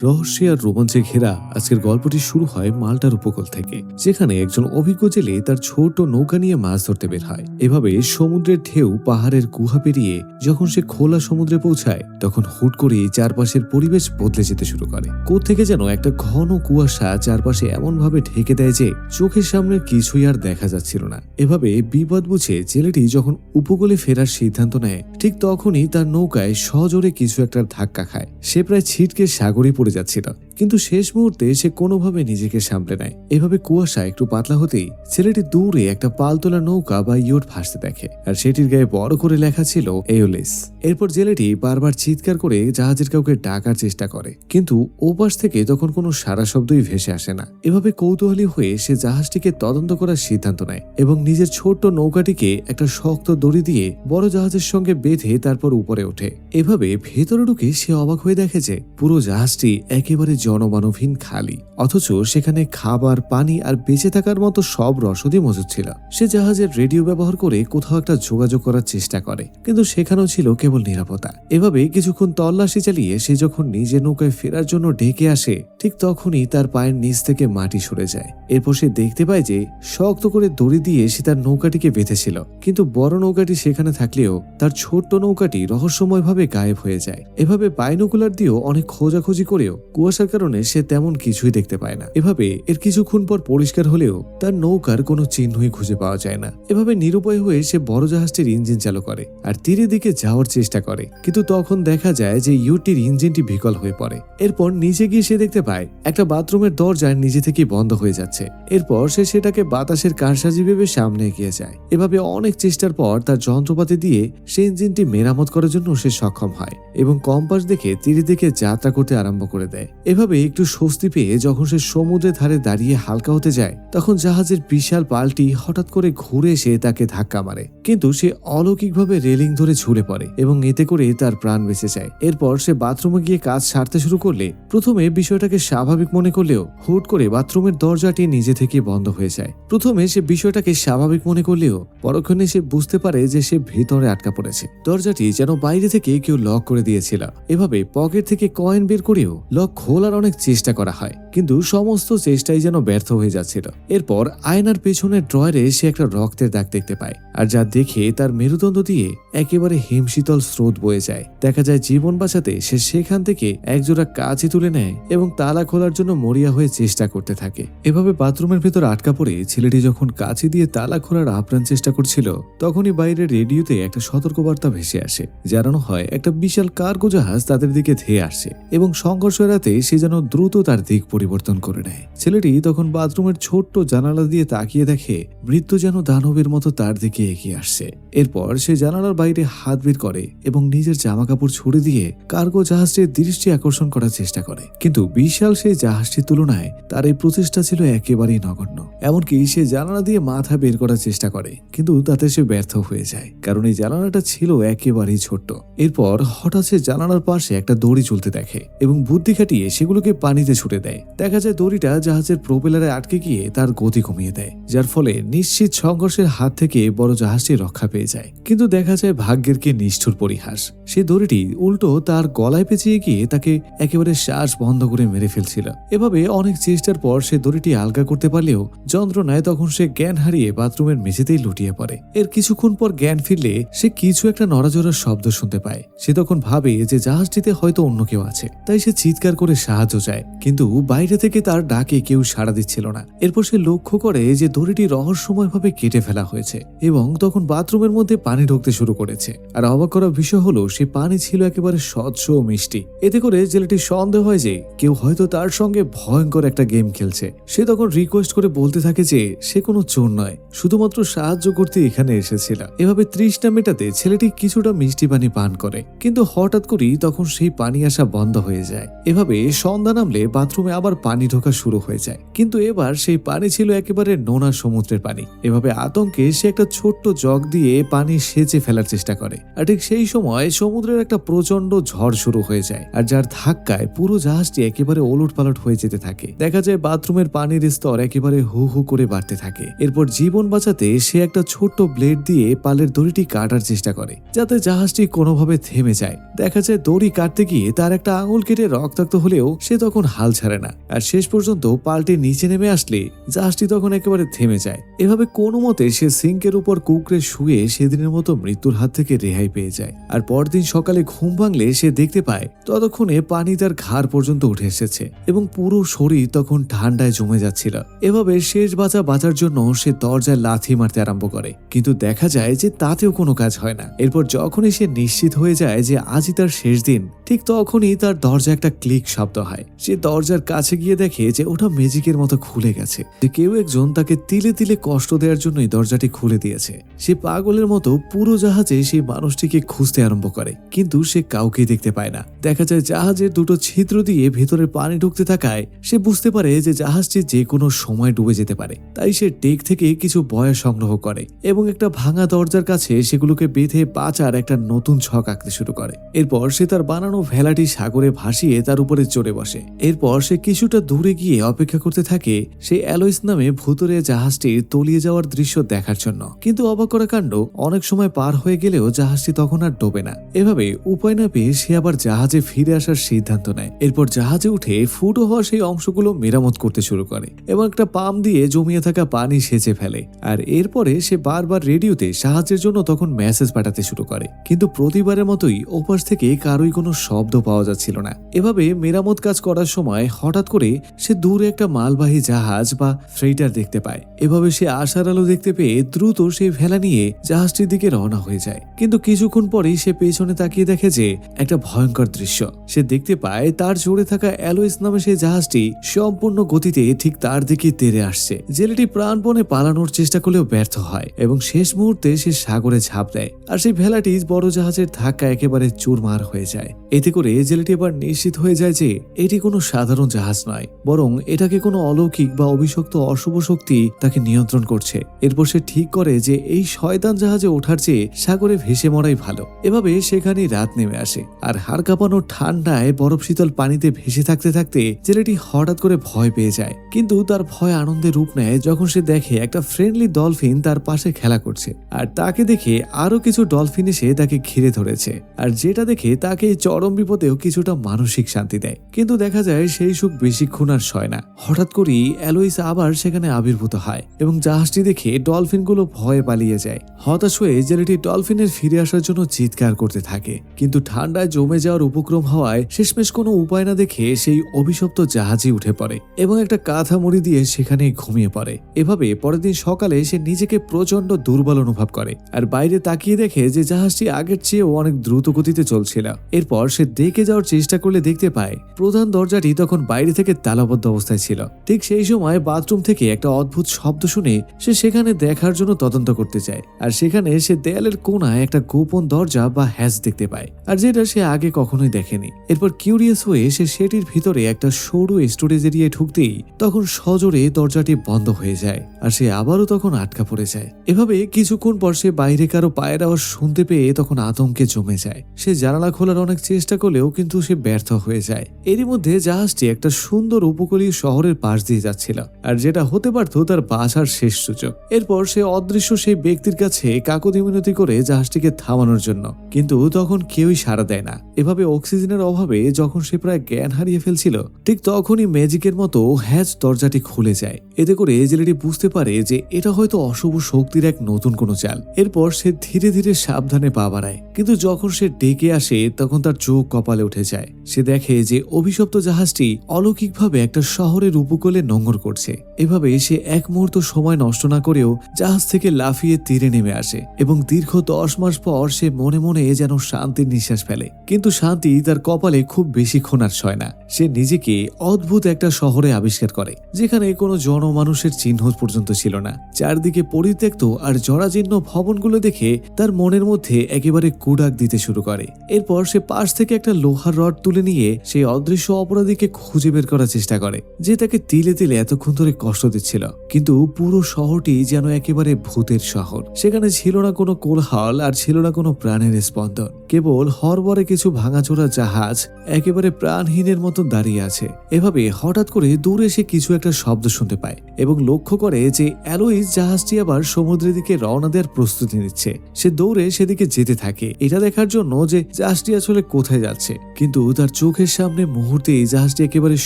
রহস্যে আর রোমাঞ্চে ঘেরা আজকের গল্পটি শুরু হয় মাল্টার উপকূল থেকে, যেখানে একজন অভিজ্ঞ জেলে তার ছোট নৌকা নিয়ে মাছ ধরতে বের হয়। এভাবে সমুদ্রের ঢেউ পাহাড়ের গুহা পেরিয়ে যখন সে খোলা সমুদ্রে পৌঁছায়, তখন হুট করে চারপাশের পরিবেশ বদলে যেতে শুরু করে। কোত্থেকে যেন একটা ঘন কুয়াশা চারপাশে এমন ভাবে ঢেকে দেয় যে চোখের সামনে কিছুই আর দেখা যাচ্ছিল না। এভাবে বিপদ বুঝে জেলেটি যখন উপকূলে ফেরার সিদ্ধান্ত নেয়, ঠিক তখনই তার নৌকায় সজোরে কিছু একটা ধাক্কা খায়। সে প্রায় ছিটকে সাগরে পড়ে যাচ্ছিল, কিন্তু শেষ মুহূর্তে সে কোনোভাবে নিজেকে সামলে নেয়। এভাবে কুয়াশা একটু পাতলা হতেই ছেলেটি দূরে একটা পালতোলা নৌকা বা ইয়ট ভাসতে দেখে, আর সেটির গায়ে বড় করে লেখা ছিল এওলিস। এরপর জেলেটি বারবার চিৎকার করে জাহাজের কাউকে ডাকার চেষ্টা করে, কিন্তু ওপাশ থেকে তখন কোনো সারা শব্দই ভেসে আসে না। এভাবে কৌতূহলী হয়ে সে জাহাজটিকে তদন্ত করার সিদ্ধান্ত নেয় এবং নিজের ছোট্ট নৌকাটিকে একটা শক্ত দড়ি দিয়ে বড় জাহাজের সঙ্গে বেঁধে তারপর উপরে ওঠে। এভাবে ভেতরে ঢুকে সে অবাক হয়ে দেখে যে পুরো জাহাজটি একেবারে জনমানবহীন খালি, অথচ সেখানে খাবার, পানি আর বেঁচে থাকার মতো সব রসদই মজুদ ছিল। সে জাহাজের রেডিও ব্যবহার করে কোথাও একটা যোগাযোগ করার চেষ্টা করে, কিন্তু সেখানেও ছিল কেবল নিরাপত্তা। এভাবে কিছুক্ষণ তল্লাশি চালিয়ে সে যখন নিজের নৌকায় ফেরার জন্য ডেকে আসে, ঠিক তখনই তার পায়ের নিচ থেকে মাটি সরে যায়। এরপর সে দেখতে পায় যে শক্ত করে দড়ি দিয়ে সে তার নৌকাটিকে বেঁধেছিল, কিন্তু বড় নৌকাটি সেখানে থাকলেও তার ছোট্ট নৌকাটি রহস্যময়ভাবে গায়েব হয়ে যায়। এভাবে বাইনোকুলার দিয়েও অনেক খোঁজাখুঁজি করেও কুয়াশার কারণে সে তেমন কিছুই দেখতে পায় না। এভাবে এর কিছুক্ষণ পর পরিষ্কার হলেও তার নৌকার কোনো চিহ্নই খুঁজে পাওয়া যায় না। এভাবে নিরুপায় হয়ে সে বড় জাহাজটির ইঞ্জিন চালু করে আর তীরের দিকে যাওয়ার চেষ্টা করে, কিন্তু তখন দেখা যায় যে ইউটির ইঞ্জিনটি বিকল হয়ে পড়ে। এরপর নিচে গিয়ে সে দেখতে পায় একটা বাথরুমের দরজা নিজে থেকেই বন্ধ হয়ে যাচ্ছে। এরপর সে সেটাকে বাতাসের কারসাজি ভেবে সামনে এগিয়ে যায়। এভাবে অনেক চেষ্টার পর তার যন্ত্রপাতি দিয়ে সে ইঞ্জিনটি মেরামত করার জন্য সে সক্ষম হয় এবং কম্পাস দেখে তীরের দিকে যাত্রা করতে আরম্ভ করে দেয়। এভাবে একটু স্বস্তি পেয়ে যখন সে সমুদ্রের ধারে দাঁড়িয়ে হালকা হতে যায়, তখন জাহাজের বিশাল পালটি হঠাৎ করে ঘুরে এসে তাকে ধাক্কা মারে, কিন্তু সে অলৌকিকভাবে রেলিং ধরে ঝুলে পড়ে এবং এতে করে তার প্রাণ বেঁচে যায়। এরপর সে বাথরুমে গিয়ে কাজ সারতে শুরু করলে প্রথমে বিষয়টাকে স্বাভাবিক মনে করলেও হুট করে বাথরুমের দরজাটি নিজে থেকে বন্ধ হয়ে যায়। প্রথমে সে বিষয়টাকে স্বাভাবিক মনে করলেও পরক্ষণে সে বুঝতে পারে যে সে ভেতরে আটকা পড়েছে। দরজাটি যেন বাইরে থেকে কেউ লক করে দিয়েছিল। এভাবে পকেট থেকে কয়েন বের করেও লক খোলার অনেক চেষ্টা করা হয়, কিন্তু সমস্ত চেষ্টাই যেন ব্যর্থ হয়ে যাচ্ছিল। এরপর আয়নার পেছনের ড্রয়ারে সে একটা রক্তের দাগ দেখতে পায়, আর যা দেখে তার মেরুদণ্ড দিয়ে একেবারে হিমশীতল স্রোত বয়ে যায়। দেখা যায় জীবন বাঁচাতে সে সেখান থেকে একজোড়া কাঁচি তুলে নেয় এবং তালা খোলার জন্য মরিয়া হয়ে চেষ্টা করতে থাকে। এভাবে বাথরুমের ভেতর আটকা পড়ে ছেলেটি যখন কাঁচি দিয়ে তালা খোলার আপ্রাণ চেষ্টা করছিল, তখনই বাইরের রেডিওতে একটা সতর্কবার্তা ভেসে আসে। জানানো হয় একটা বিশাল কার্গো জাহাজ তাদের দিকে ধেয়ে আসছে এবং সংঘর্ষ এড়াতে সে যেন দ্রুত তার দিক পরিবর্তন করে নেয়। ছেলেটি তখন বাথরুমের ছোট্ট জানালা দিয়ে তাকিয়ে দেখে মৃত্যু যেন দানবের মতো তার দিকে এগিয়ে আসছে। এরপর সে জানালার বাইরে হাত বের করে এবং নিজের জামা কাপড় ছুড়ে দিয়ে কার্গো জাহাজটির দৃষ্টি আকর্ষণ করার চেষ্টা করে, কিন্তু বিশাল সেই জাহাজটির তুলনায় তার এই প্রচেষ্টা ছিল একেবারেই নগণ্য। এমনকি সে জানালা দিয়ে মাথা বের করার চেষ্টা করে, কিন্তু তাতে সে ব্যর্থ হয়ে যায়, কারণ এই জানালাটা ছিল একেবারেই ছোট্ট। এরপর হঠাৎ সে জানালার পাশে একটা দড়ি ঝুলতে দেখে এবং বুদ্ধি খাটিয়ে সেগুলোকে পানিতে ছুটে দেয়। দেখা যায় দড়িটা জাহাজের প্রোপেলারে আটকে গিয়ে তার গতি কমিয়ে দেয়, যার ফলে নিশ্চিত সংঘর্ষের হাত থেকে বড় জাহাজটি রক্ষা পেয়ে যায়। কিন্তু দেখা যায় ভাগ্যের কি নিষ্ঠুর পরিহাস, সেই দড়িটি উল্টো তার গলায় পেঁচিয়ে গিয়ে তাকে একেবারে শ্বাস বন্ধ করে মেরে ফেলছিল। এভাবে অনেক চেষ্টার পর সে দড়িটি আলগা করতে পারলেও যন্ত্রণায় তখন সে জ্ঞান হারিয়ে বাথরুমের মেঝেতেই লুটিয়ে পড়ে। এর কিছুক্ষণ পর জ্ঞান ফিরলে সে কিছু একটা নড়াচড়ার শব্দ শুনতে পায়। সে তখন ভাবে যে জাহাজটিতে হয়তো অন্য কেউ আছে, তাই সে চিৎকার করে সাহায্য চায়, কিন্তু বাইরে থেকে তার ডাকে কেউ সাড়া দিচ্ছিল না। এরপর সে লক্ষ্য করে যে দড়িটি রহস্যময়ভাবে কেটে ফেলা হয়েছে এবং তখন বাথরুমের মধ্যে পানি ঢুকতে শুরু করেছে। আর অবাক করার বিষয় হলো সে পানি ছিল একেবারে স্বচ্ছ ও মিষ্টি। এতে করে জেলেটির সন্দেহ হয় যে কেউ হয়তো তার সঙ্গে ভয়ঙ্কর একটা গেম খেলছে। সে তখন রিকোয়েস্ট করে বলতে থাকে যে সে কোনো চোর নয়, শুধুমাত্র সাহায্য করতে এখানে এসেছিল। এভাবে তৃষ্ণা মেটাতে ছেলেটি কিছুটা মিষ্টি পানি পান করে, কিন্তু হঠাৎ করেই তখন সেই পানি আসা বন্ধ হয়ে যায়। এভাবে সন্ধ্যা নামলে বাথরুমে আবার পানি ঢোকা শুরু হয়ে যায়, কিন্তু এবার সেই পানি ছিল একেবারে নোনা সমুদ্রের পানি। এভাবে আতঙ্কে সে একটা ছোট্ট জগ দিয়ে পানি সেচে ফেলার চেষ্টা করে। আর ঠিক সেই সময় সমুদ্রের একটা প্রচন্ড ঝড় শুরু হয়ে যায়, আর যার ধাক্কায় পুরো জাহাজটি একেবারে ওলট পালট হয়ে যেতে থাকে। দেখা যায় বাথরুমের পানির স্তর একেবারে হু হু করে বাড়তে থাকে। এরপর জীবন বাঁচাতে সে একটা ছোট্ট ব্লেড দিয়ে পালের দড়িটি কাটার চেষ্টা করে, যাতে জাহাজটি কোনোভাবে থেমে যায়। দেখা যায় দড়ি কাটতে গিয়ে তার একটা আঙুল কেটে রক্তাক্ত হলেও সে তখন হাল ছাড়ে না, আর শেষ পর্যন্ত পাল্টি নিচে নেমে আসলে জাহাজটি তখন একেবারে থেমে যায়। এভাবে কোনো মতে সে সিঙ্কের উপর কুঁকড়ে শুয়ে সেদিনের মতো মৃত্যুর হাত থেকে রেহাই পেয়ে যায়। আর পরদিন সকালে ঘুম ভাঙলে সে দেখতে পায় ততক্ষণে পানি তার ঘাড় পর্যন্ত উঠে এসেছে এবং পুরো শরীর তখন ঠান্ডায় জমে যাচ্ছিল। এভাবে শেষ বাঁচার জন্য সে দরজায় লাথি মারতে আরম্ভ করে, কিন্তু দেখা যায় যে তাতেও কোনো কাজ হয় না। এরপর যখনই সে নিশ্চিত হয়ে যায় যে আজই তার শেষ দিন, ঠিক তখনই তার দরজা একটা ক্লিক শব্দ হয়। সে দরজার কাছে গিয়ে দেখে যে ওটা ম্যাজিকের মতো খুলে গেছে, যে কেউ একজন তাকে তিলে তিলে কষ্ট দেওয়ার জন্যই দরজাটি খুলে দিয়েছে। সে পাগলের মতো পুরো জাহাজে সেই মানুষটিকে খুঁজতে আরম্ভ করে, কিন্তু সে কাউকে দেখতে পায় না। দেখা যায় জাহাজের দুটো ছিদ্র দিয়ে ভেতরে পানি ঢুকতে থাকায় সে বুঝতে পারে যে জাহাজটি যে কোনো সময় ডুবে যেতে পারে। তাই সে ডেক থেকে কিছু বয়া সংগ্রহ করে এবং একটা ভাঙা দরজার কাছে সেগুলোকে বেঁধে বাঁচার একটা নতুন ছক আঁকতে শুরু করে। এরপর সে তার বানানো ভেলাটি সাগরে ভাসিয়ে তার উপরে চড়ে বসে। এরপর সে কিছুটা দূরে গিয়ে অপেক্ষা করতে থাকে সেই অ্যালোইস নামে ভুতুরে জাহাজটির তলিয়ে যাওয়ার দৃশ্য দেখার জন্য। কিন্তু অবাক করা কাণ্ড, অনেক সময় পার হয়ে গেলেও জাহাজটি তখন আর ডোবে না। এভাবে উপায় না পেয়ে সে আবার জাহাজে ফিরে আসার সিদ্ধান্ত নেয়। এরপর জাহাজে উঠে ফুটো হওয়া সেই অংশগুলো মেরামত করতে শুরু করে এবং একটা পাম্প দিয়ে জমিয়ে থাকা পানি সেচে ফেলে। আর এরপরে সে বারবার রেডিওতে সাহায্যের জন্য তখন মেসেজ পাঠাতে শুরু করে, কিন্তু প্রতিবারের মতোই ওপাশ থেকে কারোই কোনো শব্দ পাওয়া যাচ্ছিল না। এভাবে মেরামত কাজ করার সময় হঠাৎ করে সে দূরে একটা মালবাহী জাহাজ বা ফ্রেইটার দেখতে পায়। এভাবে সে আশার আলো দেখতে পেয়ে দ্রুত সেই ভেলা নিয়ে জাহাজটির দিকে রওনা হয়ে যায়। কিন্তু কিছুক্ষণ পরেই সে পেছনে তাকিয়ে দেখে যে একটা ভয়ঙ্কর দৃশ্য। সে দেখতে পায় তার জোরে থাকা অ্যালোইস নামে সেই জাহাজটি সম্পূর্ণ গতিতে ঠিক তার দিকে তেড়ে আসছে। জেলেটি প্রাণপণে পালানোর চেষ্টা করলেও ব্যর্থ হয় এবং শেষ মুহূর্তে সে সাগরে ঝাঁপ দেয়, আর সেই ভেলাটি বড় জাহাজের ধাক্কা একেবারে চুরমার হয়ে যায়। এতে করে জেলেটি এবার নিশ্চিত হয়ে যায় যে এটি কোনো সাধারণ জাহাজ নয়, বরং এটাকে কোনো অলৌকিক বা অভিশপ্ত অশুভ শক্তি তাকে নিয়ন্ত্রণ করছে। এরপর সে ঠিক করে যে এই শয়তান জাহাজে ওঠার চেয়ে সাগরে ভেসে মরাই ভালো। এভাবে সেখানে রাত নেমে আসে, আর হাড় কাঁপানো ঠান্ডায় বরফ শীতল পানিতে ভেসে থাকতে থাকতে ছেলেটি হঠাৎ করে ভয় পেয়ে যায়। কিন্তু তার ভয় আনন্দে রূপ নেয় যখন সে দেখে একটা ফ্রেন্ডলি ডলফিন তার পাশে খেলা করছে, আর তাকে দেখে আরো কিছু ডলফিন এসে তাকে ঘিরে ধরেছে, আর যেটা দেখে তাকে চরম বিপদেও কিছুটা মানসিক শান্তি দেয়। কিন্তু দেখা যায় সেই সুখ বেশিক্ষণ আর সয় না। হঠাৎ করেই অ্যালোইস আবার সেখানে আবির্ভূত হয় এবং জাহাজটি দেখে ডলফিনগুলো ভয়ে পালিয়ে যায়। হতাশ হয়ে জেলেটি ডলফিনের ফিরে আসার জন্য চিৎকার করতে থাকে, কিন্তু ঠান্ডায় জমে যাওয়ার উপক্রম হওয়ায় শেষমেশ কোনো উপায় না দেখে সেই অভিশপ্ত জাহাজে উঠে পড়ে এবং একটা কাঁথা মুড়ি দিয়ে সেখানেই ঘুমিয়ে পড়ে। এভাবে পরের দিন সকালে সে নিজেকে প্রচন্ড দুর্বল অনুভব করে, আর বাইরে তাকিয়ে দেখে যে জাহাজটি আগের চেয়েও অনেক দ্রুত গতিতে চলছিল। এরপর সে দেখে যাওয়ার চেষ্টা করলে দেখতে পায় প্রধান দরজাটি তখন বাইরে থেকে তালাবদ্ধ অবস্থায় ছিল। ঠিক সেই সময় বাথরুম থেকে একটা অদ্ভুত শব্দ শুনে সে সেখানে দেখার জন্য তদন্ত করতে চায়, আর সেখানে সে দেয়ালের কোণায় একটা গোপন দরজা বা হ্যাচ দেখতে পায়, আর যেটা সে আগে কখনোই দেখেনি। এরপর কিউরিয়াস হয়ে সে সেটির ভিতরে একটা সরু স্টোরেজ এরিয়ায় ঢুকতেই তখন সজোরে দরজাটি বন্ধ হয়ে যায়, আর সে আবারও তখন আটকা পড়ে যায়। এভাবে কিছুক্ষণ পর সে বাইরে কারো পায়ের আওয়াজ শুনতে পেয়ে তখন আতঙ্কে জমে যায়। সে জানালা খোলার অনেক চেষ্টা করলেও কিন্তু সে ব্যর্থ হয়ে যায়। এরই মধ্যে জাহাজটি একটা সুন্দর উপকূলীয় শহরের পাশ দিয়ে যাচ্ছিল, আর যেটা হতে পারত তার বাঁচার শেষ সূচক। এরপর সে অদৃশ্য সেই ব্যক্তির কাছে কাকুতি মিনতি করে জাহাজটিকে থামানোর জন্য, কিন্তু তখন কেউই সাড়া দেয় না। এভাবে অক্সিজেনের অভাবে যখন সে প্রায় জ্ঞান হারিয়ে ফেলছিল, ঠিক তখনই ম্যাজিকের মতো হ্যাচ দরজাটি খুলে যায়। এতে করে জেলেটি বুঝতে পারে যে এটা হয়তো অশুভ শক্তির এক নতুন কোনো চাল। এরপর সে ধীরে ধীরে সাবধানে পা বাড়ায়, কিন্তু যখন সে ডেকে আসে তখন তার চোখ কপালে উঠে যায়। সে দেখে যে অভিশপ্ত জাহাজটি অলৌকিকভাবে একটা শহরের উপকূলে নোঙর করছে। এভাবে সে এক মুহূর্ত সময় নষ্ট না করেও জাহাজ থেকে লাফিয়ে তীরে নেমে আসে এবং দীর্ঘ 10 মাস পর সে মনে মনে যেন শান্তির নিঃশ্বাস ফেলে। কিন্তু শান্তি তার কপালে খুব বেশিক্ষণ আর সয় না। সে নিজেকে অদ্ভুত একটা শহরে আবিষ্কার করে, যেখানে কোনো জনমানুষের চিহ্ন পর্যন্ত ছিল না। চারদিকে পরিত্যক্ত আর জরাজীর্ণ ভবনগুলো দেখে তার মনের মধ্যে একেবারে কুডাক দিতে শুরু করে। এরপর সে পাশ থেকে একটা লোহার রড তুলে তুলে নিয়ে সেই অদৃশ্য অপরাধীকে খুঁজে বের করার চেষ্টা করে, যে তাকে তিলে তিলে এতক্ষণ ধরে কষ্ট দিচ্ছিল। কিন্তু পুরো শহরটি যেন একেবারে ভূতের শহর। সেখানে ছিল না কোনো কোলাহল, আর ছিল না কোনো প্রাণের স্পন্দন। কেবল হরবরে কিছু ভাঙাচোরা জাহাজ একেবারে প্রাণহীনের মতো দাঁড়িয়ে আছে। এভাবে হঠাৎ করে দূরে সে কিছু একটা শব্দ শুনতে পায় এবং লক্ষ্য করে যে অ্যালোইস জাহাজটি আবার সমুদ্রের দিকে রওনা দেওয়ার প্রস্তুতি নিচ্ছে। সে দৌড়ে সেদিকে যেতে থাকে, এটা দেখার জন্য যে জাহাজটি আসলে কোথায় যাচ্ছে। কিন্তু তার চোখের সামনে মুহূর্তেই জাহাজটি একেবারে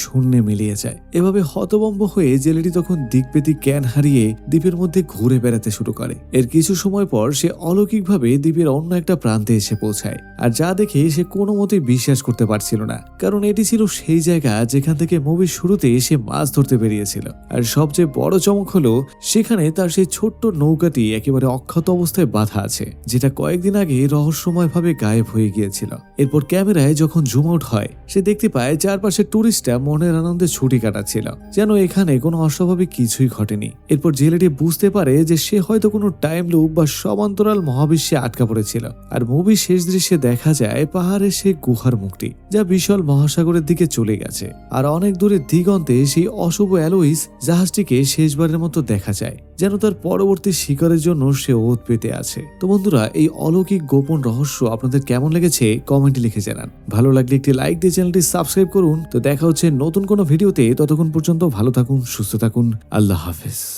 শূন্যে মিলিয়ে যায়। এভাবে হতভম্ব হয়ে জেলেটি তখন দিকবেদিক জ্ঞান হারিয়ে দ্বীপের মধ্যে ঘুরে বেড়াতে শুরু করে। এর কিছু সময় পর সে অলৌকিকভাবে দ্বীপের অন্য একটা প্রান্তে এসে পৌঁছায়। আর যা দেখে সে কোনো মতেই বিশ্বাস করতে পারছিল না, কারণ এটি ছিল সেই জায়গা যেখান থেকে মুভির শুরুতে সে মাছ ধরতে বেরিয়েছিল। আর সবচেয়ে বড় চমক হলো সেখানে তার সেই ছোট্ট নৌকাটি একেবারে অক্ষত অবস্থায় বাঁধা আছে, যেটা কয়েকদিন আগে রহস্যময়ভাবে গায়েব হয়ে গিয়েছিল। এরপর ক্যামেরায় যখন জুম আউট হয়, সে দেখতে পায় চারপাশে টুরিস্টরা মনের আনন্দে ছুটি কাটাচ্ছিল, যেন এখানে কোনো অস্বাভাবিক কিছুই ঘটেনি। এরপর জেলেটি বুঝতে পারে যে সে হয়তো কোনো টাইম লুপ বা সমান্তরাল মহাবিশ্বে আটকা পড়েছিল। আর মুভির শেষ দৃশ্যে দেখা যায় পাহাড়ের সেই গুহার মুখটি, যা বিশাল মহাসাগরের দিকে চলে গেছে। আর অনেক দূরে দিগন্তে সেই অশুভ অ্যালোইস জাহাজটিকে শেষবারের মতো দেখা যায়, যেন তার পরবর্তী শিকারের জন্য সে ওত পেতে আছে। তো বন্ধুরা, এই অলৌকিক গোপন রহস্য আপনাদের কেমন লেগেছে কমেন্টে লিখে জানান। ভালো লাগলে একটি লাইক দিয়ে চ্যানেলটি সাবস্ক্রাইব করুন। তো দেখা হচ্ছে নতুন কোনো ভিডিওতে। ততক্ষণ পর্যন্ত ভালো থাকুন, সুস্থ থাকুন। আল্লাহ হাফেজ।